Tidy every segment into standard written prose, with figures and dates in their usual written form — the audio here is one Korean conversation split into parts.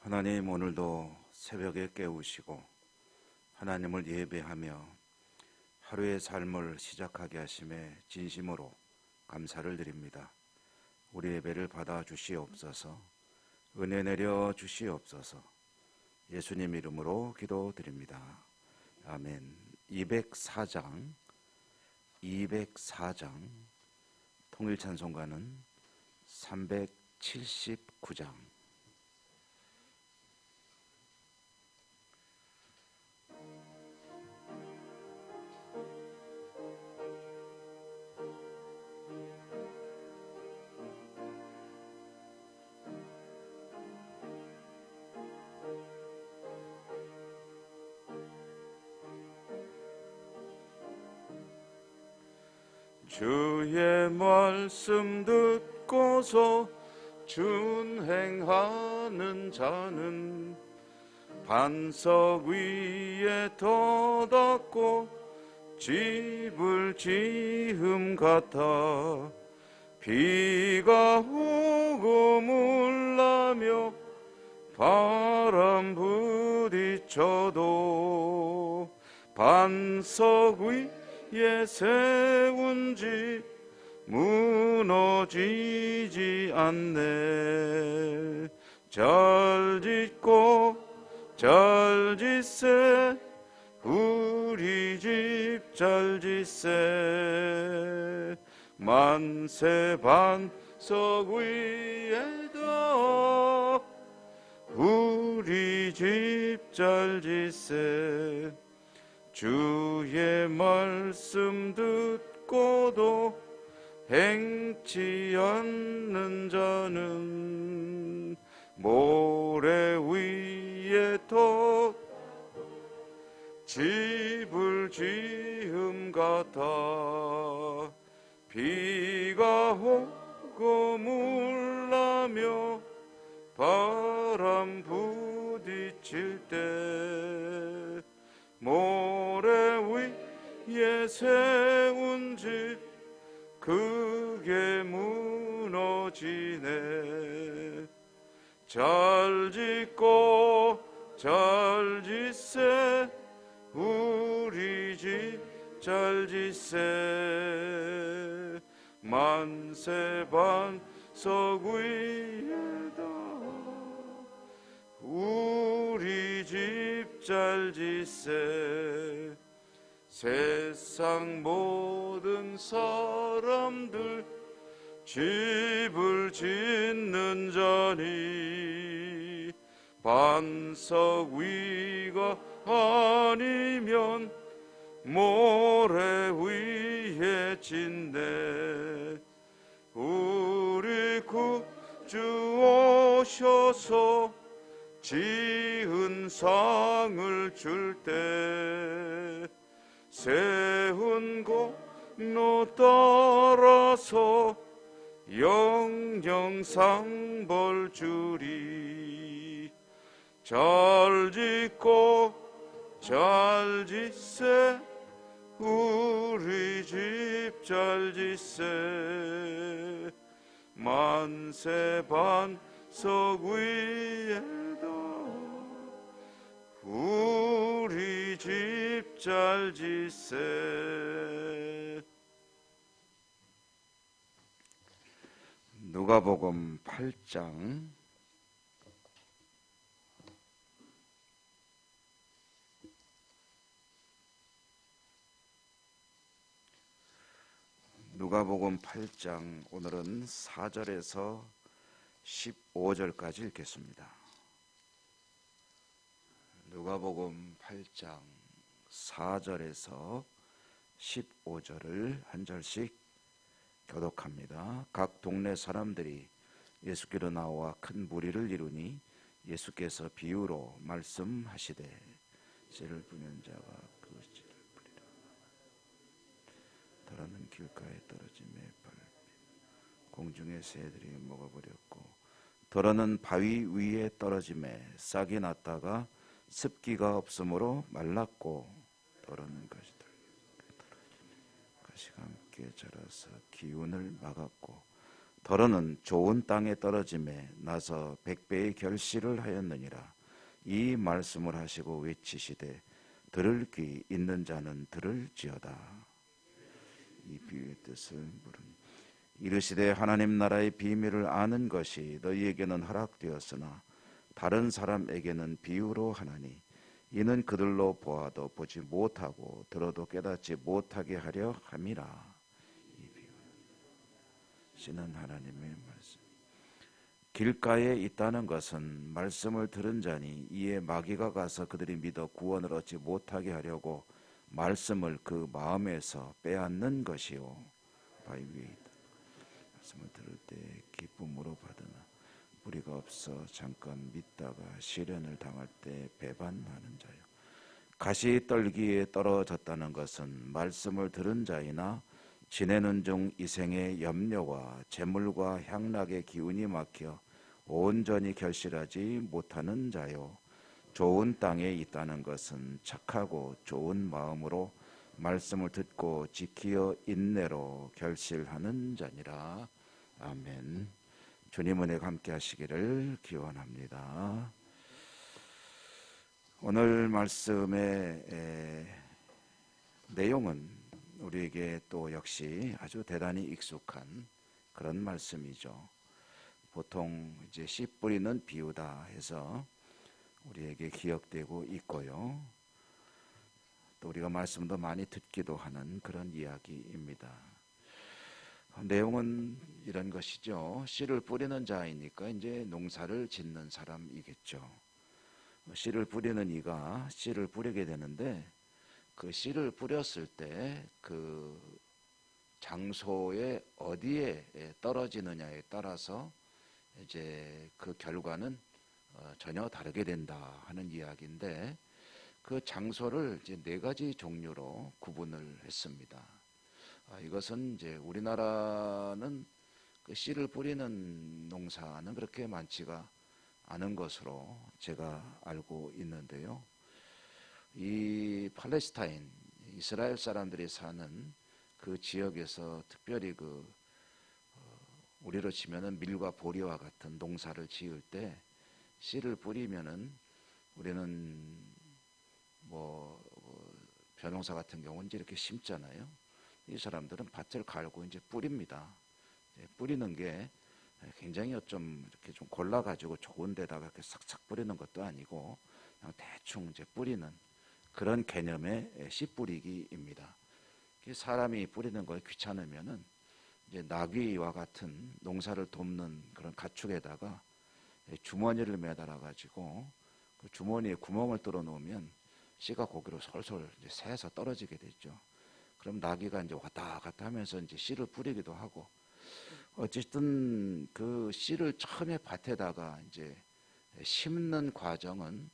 하나님, 오늘도 새벽에 깨우시고 하나님을 예배하며 하루의 삶을 시작하게 하심에 진심으로 감사를 드립니다. 우리 예배를 받아 주시옵소서. 은혜 내려 주시옵소서. 예수님 이름으로 기도드립니다. 아멘. 204장 통일찬송가는 379장. 주의 말씀 듣고서 준행하는 자는 반석 위에 터닫고 집을 지음 같아 비가 오고 물나며 바람 부딪혀도 반석 위에 세운 집 무너지지 않네. 잘 짓고 잘 짓세 우리 집 잘 짓세 만세 반석 위에다 우리 집 잘 짓세. 주의 말씀 듣고도 행치 않는 자는 모래 위에 터 집을 지음 같아 비가 오고 물나며 바람 부딪힐 때 모래 위에 세운 집 그게 무너지네. 잘 짓고 잘 짓세 우리 집 잘 짓세 만세 반석 위에다 우리 집 잘 짓세. 세상 모든 사람들 집을 짓는 자니 반석 위가 아니면 모래 위에 짓네. 우리 구주 오셔서 지은 상을 줄 때 세운 공로 따라서 영영 볼 주리. 잘 짓고 잘 짓세 우리 집 잘 짓세 만세 반석 위에다 우리 집 잘 짓세. 누가복음 8장 누가복음 8장 오늘은 4절에서 15절까지 읽겠습니다. 누가복음 8장 4절에서 15절을 한 절씩 교독합니다. 각 동네 사람들이 예수께로 나와 큰 무리를 이루니 예수께서 비유로 말씀하시되 씨를 뿌리는 자가 그 씨를 뿌리라. 더러는 길가에 떨어지매 공중의 새들이 먹어버렸고 더러는 바위 위에 떨어지매 싹이 났다가 습기가 없으므로 말랐고 더러는 가시가 함께 자라서 기운을 막았고 더러는 좋은 땅에 떨어짐에 나서 100배의 결실을 하였느니라. 이 말씀을 하시고 외치시되 들을 귀 있는 자는 들을지어다. 이 비유의 뜻을 물으니 이르시되 하나님 나라의 비밀을 아는 것이 너희에게는 허락되었으나 다른 사람에게는 비유로 하나니 이는 그들로 보아도 보지 못하고 들어도 깨닫지 못하게 하려 함이라. 이 비유는 하나님의 말씀. 길가에 있다는 것은 말씀을 들은 자니 이에 마귀가 가서 그들이 믿어 구원을 얻지 못하게 하려고 말씀을 그 마음에서 빼앗는 것이요. 바위 위에 있다. 말씀을 들을 때 기쁨으로 받으나 뿌리가 없어 잠깐 믿다가 시련을 당할 때 배반하는 자요. 가시떨기에 떨어졌다는 것은 말씀을 들은 자이나 지내는 중 이생의 염려와 재물과 향락의 기운이 막혀 온전히 결실하지 못하는 자요. 좋은 땅에 있다는 것은 착하고 좋은 마음으로 말씀을 듣고 지키어 인내로 결실하는 자니라. 아멘. 주님 은혜가 함께 하시기를 기원합니다. 오늘 말씀의 내용은 우리에게 또 역시 아주 대단히 익숙한 그런 말씀이죠. 보통 이제 씨 뿌리는 비유다 해서 우리에게 기억되고 있고요. 또 우리가 말씀도 많이 듣기도 하는 그런 이야기입니다. 내용은 이런 것이죠. 씨를 뿌리는 자이니까 이제 농사를 짓는 사람이겠죠. 씨를 뿌리는 이가 씨를 뿌리게 되는데 그 씨를 뿌렸을 때 그 장소에 어디에 떨어지느냐에 따라서 이제 그 결과는 전혀 다르게 된다 하는 이야기인데 그 장소를 이제 네 가지 종류로 구분을 했습니다. 이것은 이제 우리나라는 그 씨를 뿌리는 농사는 그렇게 많지가 않은 것으로 제가 알고 있는데요. 이 팔레스타인, 이스라엘 사람들이 사는 그 지역에서 특별히 우리로 치면은 밀과 보리와 같은 농사를 지을 때 씨를 뿌리면은 우리는 벼농사 같은 경우는 이제 이렇게 심잖아요. 이 사람들은 밭을 갈고 이제 뿌립니다. 뿌리는 게 굉장히 좀 이렇게 좀 골라가지고 좋은 데다가 이렇게 싹싹 뿌리는 것도 아니고 그냥 대충 이제 뿌리는 그런 개념의 씨 뿌리기입니다. 사람이 뿌리는 걸 귀찮으면은 이제 나귀와 같은 농사를 돕는 그런 가축에다가 주머니를 매달아 가지고 그 주머니에 구멍을 뚫어 놓으면 씨가 거기로 솔솔 이제 새서 떨어지게 되죠. 그럼 나귀가 이제 왔다 갔다 하면서 이제 씨를 뿌리기도 하고, 어쨌든 그 씨를 처음에 밭에다가 이제 심는 과정은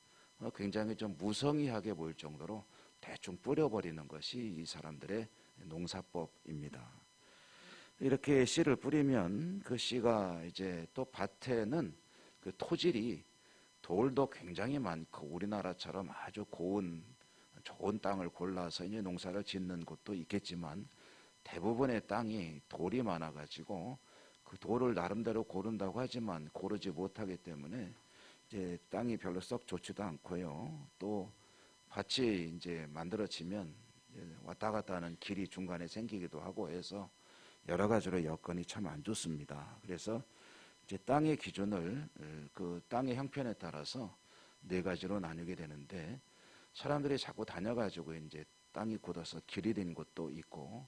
굉장히 좀 무성의하게 보일 정도로 대충 뿌려버리는 것이 이 사람들의 농사법입니다. 이렇게 씨를 뿌리면 그 씨가 이제 또 밭에는 그 토질이 돌도 굉장히 많고 우리나라처럼 아주 고운 좋은 땅을 골라서 이제 농사를 짓는 곳도 있겠지만 대부분의 땅이 돌이 많아가지고 그 돌을 나름대로 고른다고 하지만 고르지 못하기 때문에 이제 땅이 별로 썩 좋지도 않고요. 또 밭이 이제 만들어지면 왔다 갔다 하는 길이 중간에 생기기도 하고 해서 여러 가지로 여건이 참 안 좋습니다. 그래서 이제 땅의 기준을 그 땅의 형편에 따라서 네 가지로 나누게 되는데 사람들이 자꾸 다녀가지고 이제 땅이 굳어서 길이 된 곳도 있고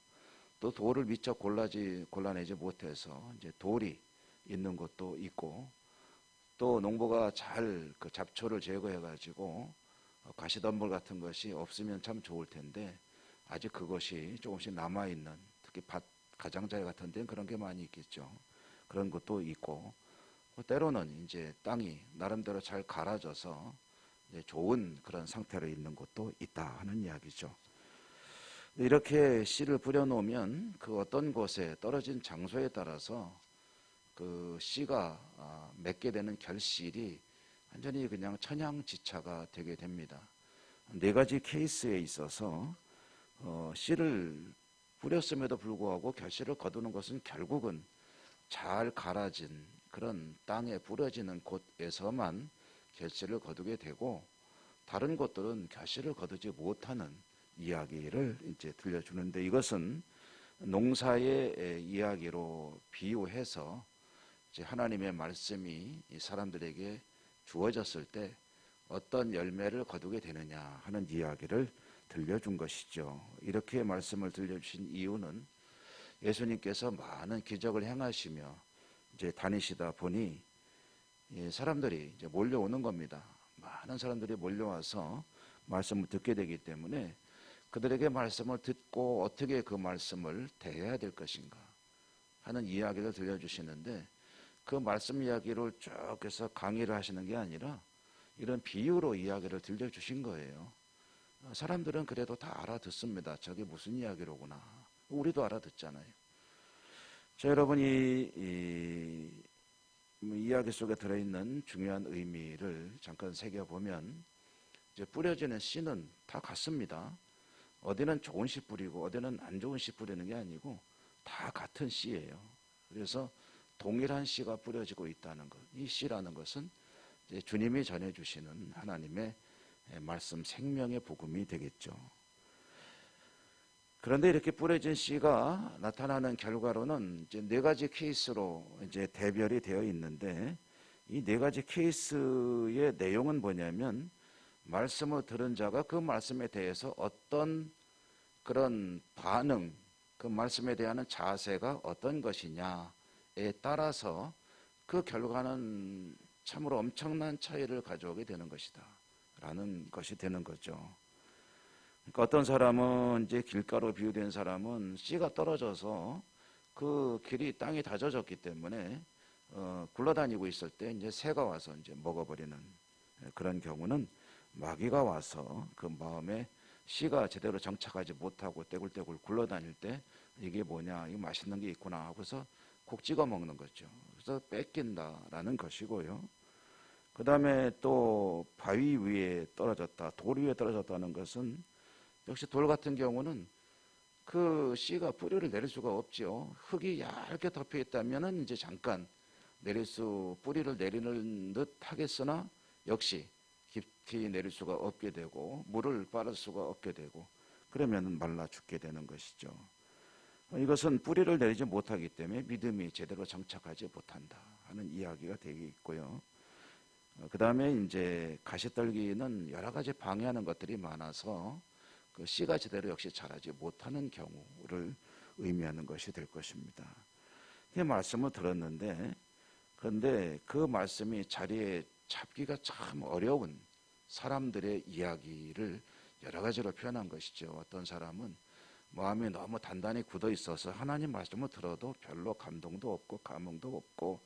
또 돌을 미처 골라내지 못해서 이제 돌이 있는 곳도 있고 또 농부가 잘 그 잡초를 제거해가지고 가시덤불 같은 것이 없으면 참 좋을 텐데 아직 그것이 조금씩 남아있는 특히 밭 가장자리 같은 데는 그런 게 많이 있겠죠. 그런 것도 있고 때로는 이제 땅이 나름대로 잘 갈아져서 이제 좋은 그런 상태로 있는 곳도 있다 하는 이야기죠. 이렇게 씨를 뿌려놓으면 그 어떤 곳에 떨어진 장소에 따라서 그 씨가 맺게 되는 결실이 완전히 그냥 천양지차가 되게 됩니다. 네 가지 케이스에 있어서 씨를 뿌렸음에도 불구하고 결실을 거두는 것은 결국은 잘 갈아진 그런 땅에 뿌려지는 곳에서만 결실을 거두게 되고 다른 곳들은 결실을 거두지 못하는 이야기를 이제 들려주는데, 이것은 농사의 이야기로 비유해서 이제 하나님의 말씀이 이 사람들에게 주어졌을 때 어떤 열매를 거두게 되느냐 하는 이야기를 들려준 것이죠. 이렇게 말씀을 들려주신 이유는 예수님께서 많은 기적을 행하시며 이제 다니시다 보니 사람들이 이제 몰려오는 겁니다. 많은 사람들이 몰려와서 말씀을 듣게 되기 때문에 그들에게 말씀을 듣고 어떻게 그 말씀을 대해야 될 것인가 하는 이야기를 들려주시는데, 그 말씀 이야기를 쭉 해서 강의를 하시는 게 아니라 이런 비유로 이야기를 들려주신 거예요. 사람들은 그래도 다 알아듣습니다. 저게 무슨 이야기로구나. 우리도 알아듣잖아요. 자, 여러분, 이 이야기 속에 들어있는 중요한 의미를 잠깐 새겨보면 이제 뿌려지는 씨는 다 같습니다. 어디는 좋은 씨 뿌리고 어디는 안 좋은 씨 뿌리는 게 아니고 다 같은 씨예요. 그래서 동일한 씨가 뿌려지고 있다는 것. 이 씨라는 것은 이제 주님이 전해주시는 하나님의 말씀, 생명의 복음이 되겠죠. 그런데 이렇게 뿌려진 씨가 나타나는 결과로는 이제 네 가지 케이스로 이제 대별이 되어 있는데, 이 네 가지 케이스의 내용은 뭐냐면, 말씀을 들은 자가 그 말씀에 대해서 어떤 그런 반응, 그 말씀에 대한 자세가 어떤 것이냐에 따라서 그 결과는 참으로 엄청난 차이를 가져오게 되는 것이다 라는 것이 되는 거죠. 그러니까 어떤 사람은 이제 길가로 비유된 사람은 씨가 떨어져서 그 길이 땅이 다져졌기 때문에 굴러다니고 있을 때 이제 새가 와서 이제 먹어버리는 그런 경우는, 마귀가 와서 그 마음에 씨가 제대로 정착하지 못하고 떼굴떼굴 굴러다닐 때 이게 뭐냐, 이거 맛있는 게 있구나 하고서 콕 찍어 먹는 거죠. 그래서 뺏긴다라는 것이고요. 그 다음에 또 바위 위에 떨어졌다, 돌 위에 떨어졌다는 것은 역시 돌 같은 경우는 그 씨가 뿌리를 내릴 수가 없죠. 흙이 얇게 덮여 있다면은 이제 잠깐 뿌리를 내리는 듯 하겠으나 역시 깊이 내릴 수가 없게 되고 물을 빨을 수가 없게 되고 그러면 말라 죽게 되는 것이죠. 이것은 뿌리를 내리지 못하기 때문에 믿음이 제대로 정착하지 못한다 하는 이야기가 되게 있고요. 그 다음에 이제 가시떨기는 여러 가지 방해하는 것들이 많아서 그 씨가 제대로 역시 자라지 못하는 경우를 의미하는 것이 될 것입니다. 이 말씀을 들었는데, 그런데 그 말씀이 자리에 잡기가 참 어려운 사람들의 이야기를 여러 가지로 표현한 것이죠. 어떤 사람은 마음이 너무 단단히 굳어 있어서 하나님 말씀을 들어도 별로 감동도 없고 감흥도 없고,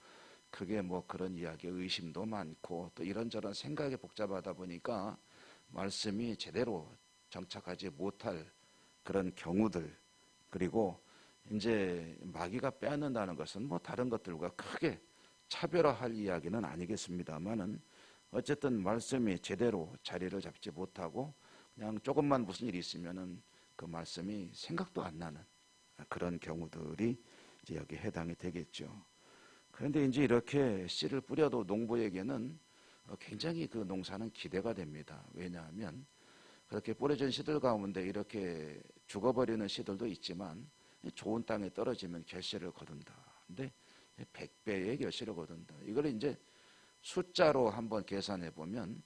그게 뭐 그런 이야기에 의심도 많고 또 이런저런 생각이 복잡하다 보니까 말씀이 제대로 정착하지 못할 그런 경우들, 그리고 이제 마귀가 빼앗는다는 것은 뭐 다른 것들과 크게 차별화할 이야기는 아니겠습니다만은, 어쨌든 말씀이 제대로 자리를 잡지 못하고 그냥 조금만 무슨 일이 있으면은 그 말씀이 생각도 안 나는 그런 경우들이 이제 여기 해당이 되겠죠. 그런데 이제 이렇게 씨를 뿌려도 농부에게는 굉장히 그 농사는 기대가 됩니다. 왜냐하면 그렇게 뿌려진 씨들 가운데 이렇게 죽어버리는 씨들도 있지만 좋은 땅에 떨어지면 결실을 거둔다. 근데 100배의 결실을 거둔다. 이걸 이제 숫자로 한번 계산해 보면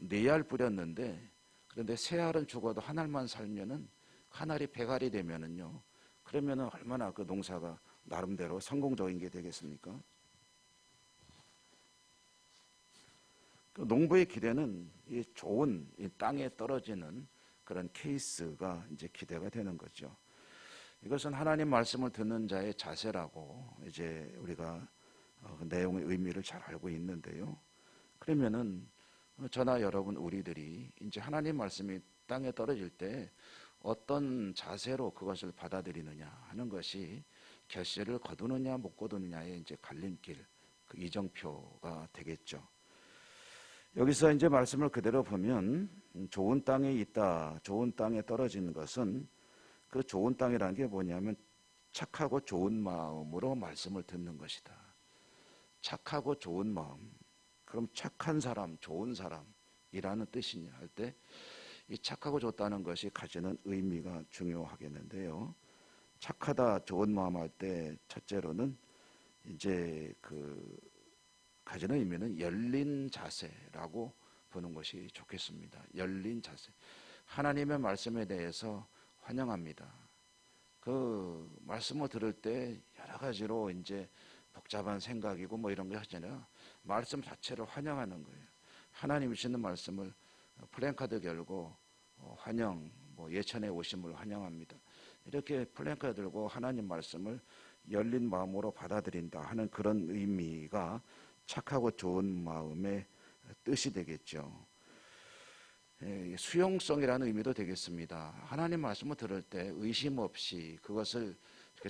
4알 뿌렸는데, 그런데 3알은 죽어도 한 알만 살면은 한 알이 100알이 되면은요, 그러면은 얼마나 그 농사가 나름대로 성공적인 게 되겠습니까? 그 농부의 기대는 이 좋은 이 땅에 떨어지는 그런 케이스가 이제 기대가 되는 거죠. 이것은 하나님 말씀을 듣는 자의 자세라고 이제 우리가 내용의 의미를 잘 알고 있는데요. 그러면은 저나 여러분 우리들이 이제 하나님 말씀이 땅에 떨어질 때 어떤 자세로 그것을 받아들이느냐 하는 것이 결실을 거두느냐 못 거두느냐의 이제 갈림길, 그 이정표가 되겠죠. 여기서 이제 말씀을 그대로 보면 좋은 땅에 있다, 좋은 땅에 떨어진 것은 그 좋은 땅이라는 게 뭐냐면 착하고 좋은 마음으로 말씀을 듣는 것이다. 착하고 좋은 마음. 그럼 착한 사람, 좋은 사람이라는 뜻이냐 할 때 이 착하고 좋다는 것이 가지는 의미가 중요하겠는데요. 착하다, 좋은 마음 할 때 첫째로는 이제 그 가지는 의미는 열린 자세라고 보는 것이 좋겠습니다. 열린 자세. 하나님의 말씀에 대해서 환영합니다. 그 말씀을 들을 때 여러 가지로 이제 복잡한 생각이고 뭐 이런 게 하잖아요. 말씀 자체를 환영하는 거예요. 하나님 주시는 말씀을 플랜카드 걸고 환영, 뭐 예천에 오심을 환영합니다. 이렇게 플랜카드 들고 하나님 말씀을 열린 마음으로 받아들인다 하는 그런 의미가 착하고 좋은 마음의 뜻이 되겠죠. 수용성이라는 의미도 되겠습니다. 하나님 말씀을 들을 때 의심 없이 그것을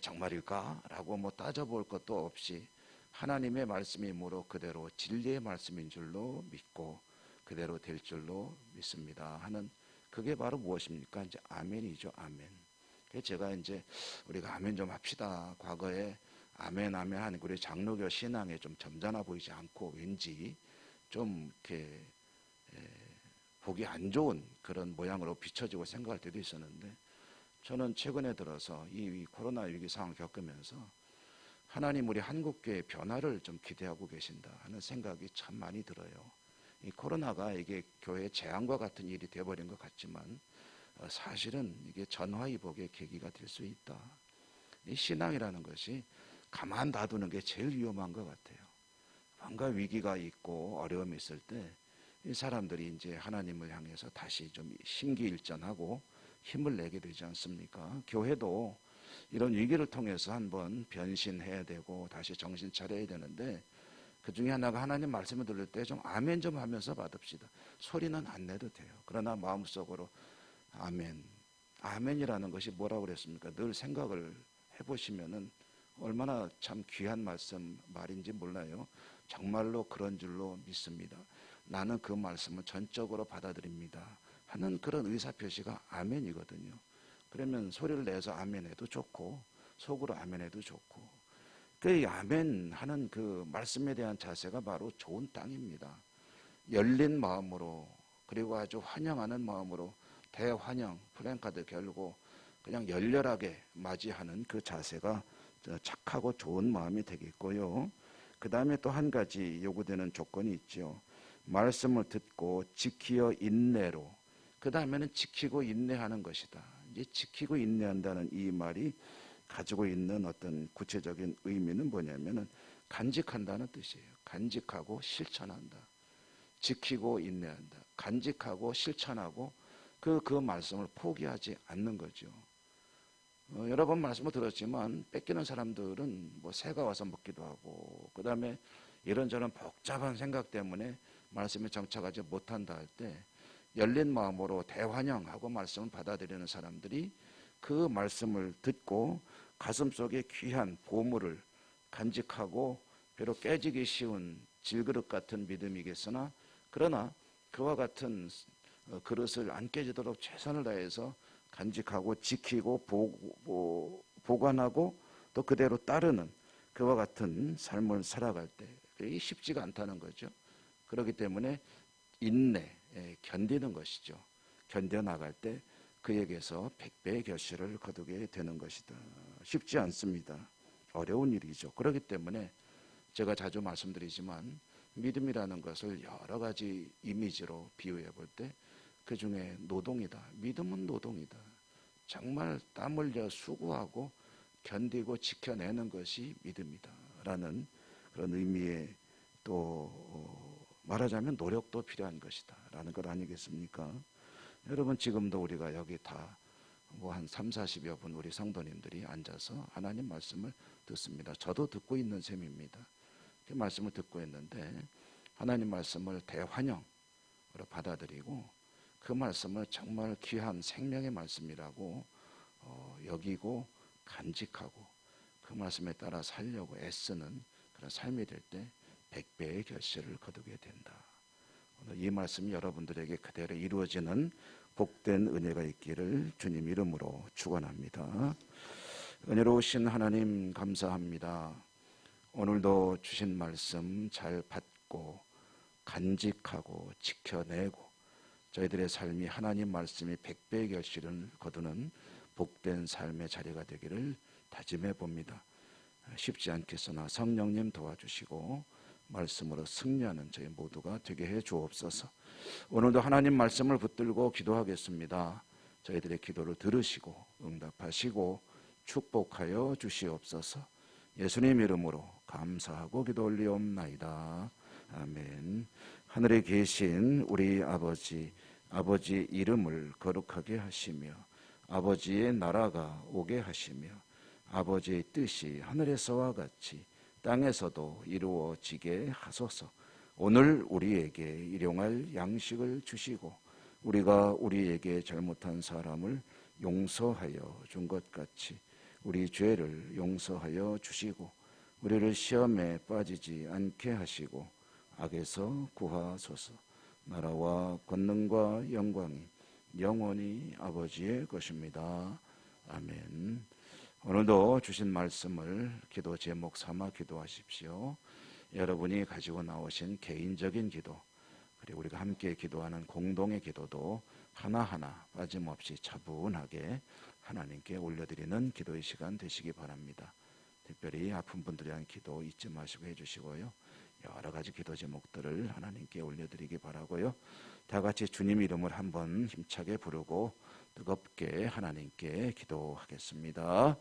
정말일까? 라고 뭐 따져볼 것도 없이 하나님의 말씀이므로 그대로 진리의 말씀인 줄로 믿고 그대로 될 줄로 믿습니다 하는 그게 바로 무엇입니까? 이제 아멘이죠. 아멘. 제가 이제 우리가 아멘 좀 합시다. 과거에 아멘 아멘 하는 우리 장로교 신앙에 좀 점잖아 보이지 않고 왠지 좀 이렇게 보기 안 좋은 그런 모양으로 비춰지고 생각할 때도 있었는데 저는 최근에 들어서 이 코로나 위기 상황을 겪으면서 하나님 우리 한국교회의 변화를 좀 기대하고 계신다 하는 생각이 참 많이 들어요. 이 코로나가 이게 교회의 재앙과 같은 일이 되어버린 것 같지만 사실은 이게 전화위복의 계기가 될 수 있다. 이 신앙이라는 것이 가만 놔두는 게 제일 위험한 것 같아요. 뭔가 위기가 있고 어려움이 있을 때 이 사람들이 이제 하나님을 향해서 다시 좀 심기일전하고 힘을 내게 되지 않습니까? 교회도 이런 위기를 통해서 한번 변신해야 되고 다시 정신 차려야 되는데 그 중에 하나가 하나님 말씀을 들을 때 좀 아멘 좀 하면서 받읍시다. 소리는 안 내도 돼요. 그러나 마음속으로 아멘. 아멘이라는 것이 뭐라고 그랬습니까? 늘 생각을 해보시면은 얼마나 참 귀한 말인지 몰라요. 정말로 그런 줄로 믿습니다. 나는 그 말씀을 전적으로 받아들입니다 하는 그런 의사표시가 아멘이거든요. 그러면 소리를 내서 아멘해도 좋고 속으로 아멘해도 좋고 그 아멘 하는 그 말씀에 대한 자세가 바로 좋은 땅입니다. 열린 마음으로 그리고 아주 환영하는 마음으로 대환영 플랜카드 걸고 그냥 열렬하게 맞이하는 그 자세가 착하고 좋은 마음이 되겠고요. 그 다음에 또 한 가지 요구되는 조건이 있죠. 말씀을 듣고 지키어 인내로 그 다음에는 지키고 인내하는 것이다. 이제 지키고 인내한다는 이 말이 가지고 있는 어떤 구체적인 의미는 뭐냐면은 간직한다는 뜻이에요. 간직하고 실천한다. 지키고 인내한다. 간직하고 실천하고 그 말씀을 포기하지 않는 거죠. 여러 번 말씀을 들었지만 뺏기는 사람들은 뭐 새가 와서 먹기도 하고 그 다음에 이런저런 복잡한 생각 때문에 말씀에 정착하지 못한다 할 때 열린 마음으로 대환영하고 말씀을 받아들이는 사람들이 그 말씀을 듣고 가슴속에 귀한 보물을 간직하고 비록 깨지기 쉬운 질그릇 같은 믿음이겠으나 그러나 그와 같은 그릇을 안 깨지도록 최선을 다해서 간직하고 지키고 보관하고 또 그대로 따르는 그와 같은 삶을 살아갈 때 그게 쉽지가 않다는 거죠. 그렇기 때문에 인내, 견디는 것이죠. 견뎌나갈 때 그에게서 100배의 결실을 거두게 되는 것이다. 쉽지 않습니다. 어려운 일이죠. 그렇기 때문에 제가 자주 말씀드리지만 믿음이라는 것을 여러 가지 이미지로 비유해 볼 때 그 중에 노동이다. 믿음은 노동이다. 정말 땀 흘려 수고하고 견디고 지켜내는 것이 믿음이다. 라는 그런 의미의 또 말하자면 노력도 필요한 것이다. 라는 것 아니겠습니까? 여러분 지금도 우리가 여기 다 뭐 한 3, 40여 분 우리 성도님들이 앉아서 하나님 말씀을 듣습니다. 저도 듣고 있는 셈입니다. 그 말씀을 듣고 있는데 하나님 말씀을 대환영으로 받아들이고 그 말씀을 정말 귀한 생명의 말씀이라고 여기고 간직하고 그 말씀에 따라 살려고 애쓰는 그런 삶이 될 때 100배의 결실을 거두게 된다. 오늘 이 말씀이 여러분들에게 그대로 이루어지는 복된 은혜가 있기를 주님 이름으로 축원합니다. 은혜로우신 하나님 감사합니다. 오늘도 주신 말씀 잘 받고 간직하고 지켜내고 저희들의 삶이 하나님 말씀이 100배의 결실을 거두는 복된 삶의 자리가 되기를 다짐해 봅니다. 쉽지 않겠으나 성령님 도와주시고 말씀으로 승리하는 저희 모두가 되게 해 주옵소서. 오늘도 하나님 말씀을 붙들고 기도하겠습니다. 저희들의 기도를 들으시고 응답하시고 축복하여 주시옵소서. 예수님 이름으로 감사하고 기도 올리옵나이다. 아멘. 하늘에 계신 우리 아버지, 아버지의 이름을 거룩하게 하시며 아버지의 나라가 오게 하시며 아버지의 뜻이 하늘에서와 같이 땅에서도 이루어지게 하소서. 오늘 우리에게 일용할 양식을 주시고 우리가 우리에게 잘못한 사람을 용서하여 준 것 같이 우리 죄를 용서하여 주시고 우리를 시험에 빠지지 않게 하시고 악에서 구하소서. 나라와 권능과 영광이 영원히 아버지의 것입니다. 아멘. 오늘도 주신 말씀을 기도 제목 삼아 기도하십시오. 여러분이 가지고 나오신 개인적인 기도 그리고 우리가 함께 기도하는 공동의 기도도 하나하나 빠짐없이 차분하게 하나님께 올려드리는 기도의 시간 되시기 바랍니다. 특별히 아픈 분들에 대한 기도 잊지 마시고 해주시고요. 여러 가지 기도 제목들을 하나님께 올려드리기 바라고요. 다 같이 주님 이름을 한번 힘차게 부르고 뜨겁게 하나님께 기도하겠습니다.